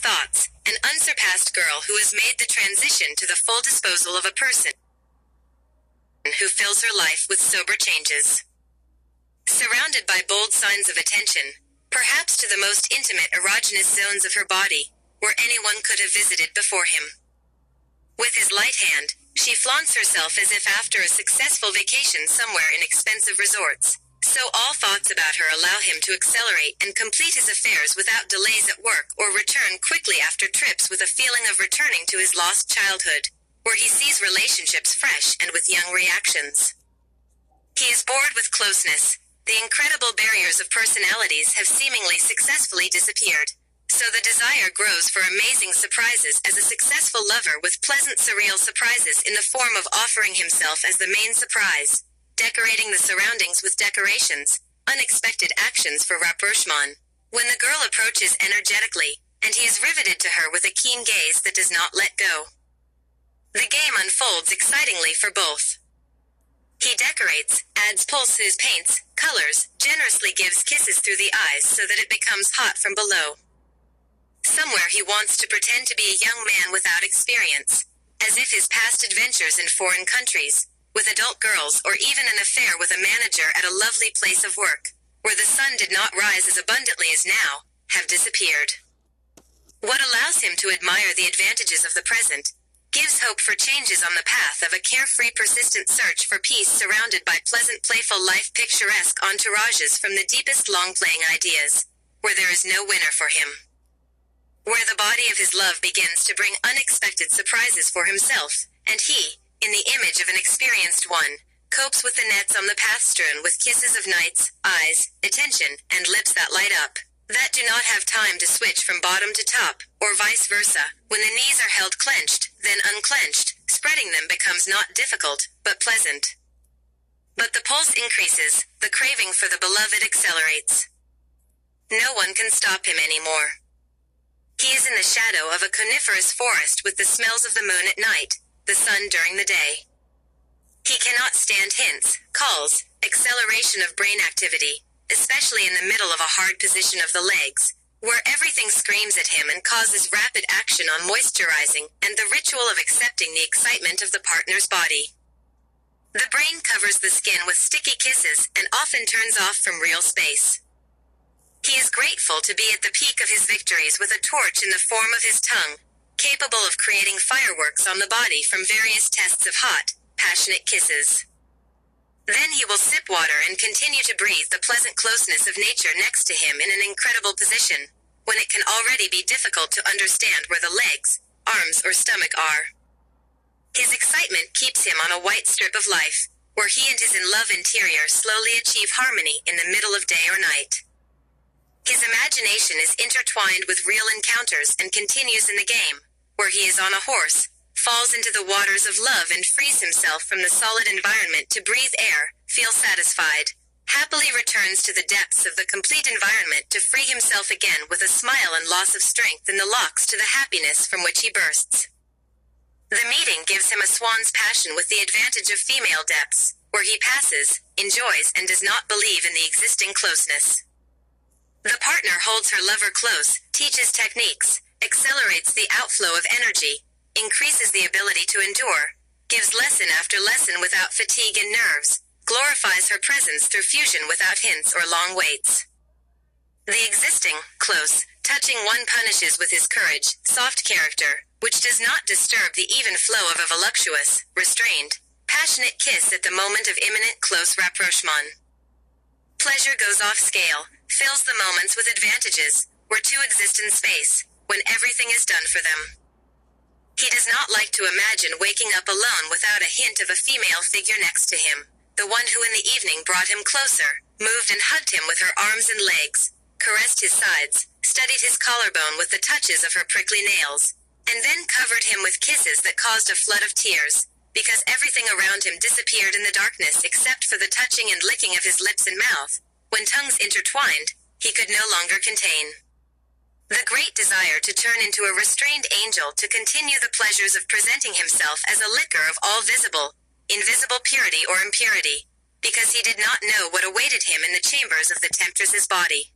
thoughts, an unsurpassed girl who has made the transition to the full disposal of a person who fills her life with sober changes. Surrounded by bold signs of attention, perhaps to the most intimate erogenous zones of her body, where anyone could have visited before him. With his light hand, she flaunts herself as if after a successful vacation somewhere in expensive resorts, so all thoughts about her allow him to accelerate and complete his affairs without delays at work or return quickly after trips with a feeling of returning to his lost childhood, where he sees relationships fresh and with young reactions. He is bored with closeness. The incredible barriers of personalities have seemingly successfully disappeared, so the desire grows for amazing surprises as a successful lover with pleasant surreal surprises in the form of offering himself as the main surprise, decorating the surroundings with decorations, unexpected actions for rapprochement. When the girl approaches energetically, and he is riveted to her with a keen gaze that does not let go. The game unfolds excitingly for both. He decorates, adds pulse to his paints, colors, generously gives kisses through the eyes so that it becomes hot from below. Somewhere he wants to pretend to be a young man without experience, as if his past adventures in foreign countries, with adult girls or even an affair with a manager at a lovely place of work, where the sun did not rise as abundantly as now, have disappeared. What allows him to admire the advantages of the present, gives hope for changes on the path of a carefree persistent search for peace surrounded by pleasant playful life picturesque entourages from the deepest long-playing ideas, where there is no winner for him. Where the body of his love begins to bring unexpected surprises for himself, and he, in the image of an experienced one, copes with the nets on the path strewn with kisses of nights, eyes, attention, and lips that light up, that do not have time to switch from bottom to top, or vice versa. When the knees are held clenched, then unclenched, spreading them becomes not difficult, but pleasant. But the pulse increases, the craving for the beloved accelerates. No one can stop him anymore. He is in the shadow of a coniferous forest with the smells of the moon at night, the sun during the day. He cannot stand hints, calls, acceleration of brain activity, especially in the middle of a hard position of the legs, where everything screams at him and causes rapid action on moisturizing and the ritual of accepting the excitement of the partner's body. The brain covers the skin with sticky kisses and often turns off from real space. He is grateful to be at the peak of his victories with a torch in the form of his tongue, capable of creating fireworks on the body from various tests of hot, passionate kisses. Then he will sip water and continue to breathe the pleasant closeness of nature next to him in an incredible position, when it can already be difficult to understand where the legs, arms, or stomach are. His excitement keeps him on a white strip of life, where he and his in-love interior slowly achieve harmony in the middle of day or night. His imagination is intertwined with real encounters and continues in the game, where he is on a horse, falls into the waters of love and frees himself from the solid environment to breathe air, feel satisfied, happily returns to the depths of the complete environment to free himself again with a smile and loss of strength in the locks to the happiness from which he bursts. The meeting gives him a swan's passion with the advantage of female depths, where he passes, enjoys, and does not believe in the existing closeness. The partner holds her lover close, teaches techniques, accelerates the outflow of energy, increases the ability to endure, gives lesson after lesson without fatigue and nerves, glorifies her presence through fusion without hints or long waits. The existing, close, touching one punishes with his courage, soft character, which does not disturb the even flow of a voluptuous, restrained, passionate kiss at the moment of imminent close rapprochement. Pleasure goes off scale, fills the moments with advantages, where two exist in space, when everything is done for them. He does not like to imagine waking up alone without a hint of a female figure next to him, the one who in the evening brought him closer, moved and hugged him with her arms and legs, caressed his sides, studied his collarbone with the touches of her prickly nails, and then covered him with kisses that caused a flood of tears, because everything around him disappeared in the darkness except for the touching and licking of his lips and mouth. When tongues intertwined, he could no longer contain the great desire to turn into a restrained angel to continue the pleasures of presenting himself as a liquor of all visible, invisible purity or impurity, because he did not know what awaited him in the chambers of the temptress's body.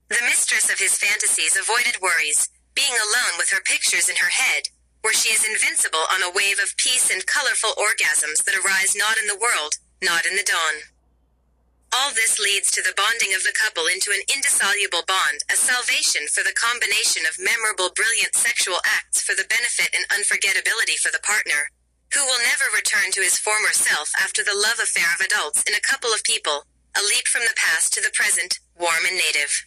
The mistress of his fantasies avoided worries, being alone with her pictures in her head, where she is invincible on a wave of peace and colorful orgasms that arise not in the world, not in the dawn. All this leads to the bonding of the couple into an indissoluble bond, a salvation for the combination of memorable, brilliant sexual acts for the benefit and unforgettability for the partner, who will never return to his former self after the love affair of adults in a couple of people, a leap from the past to the present, warm and native.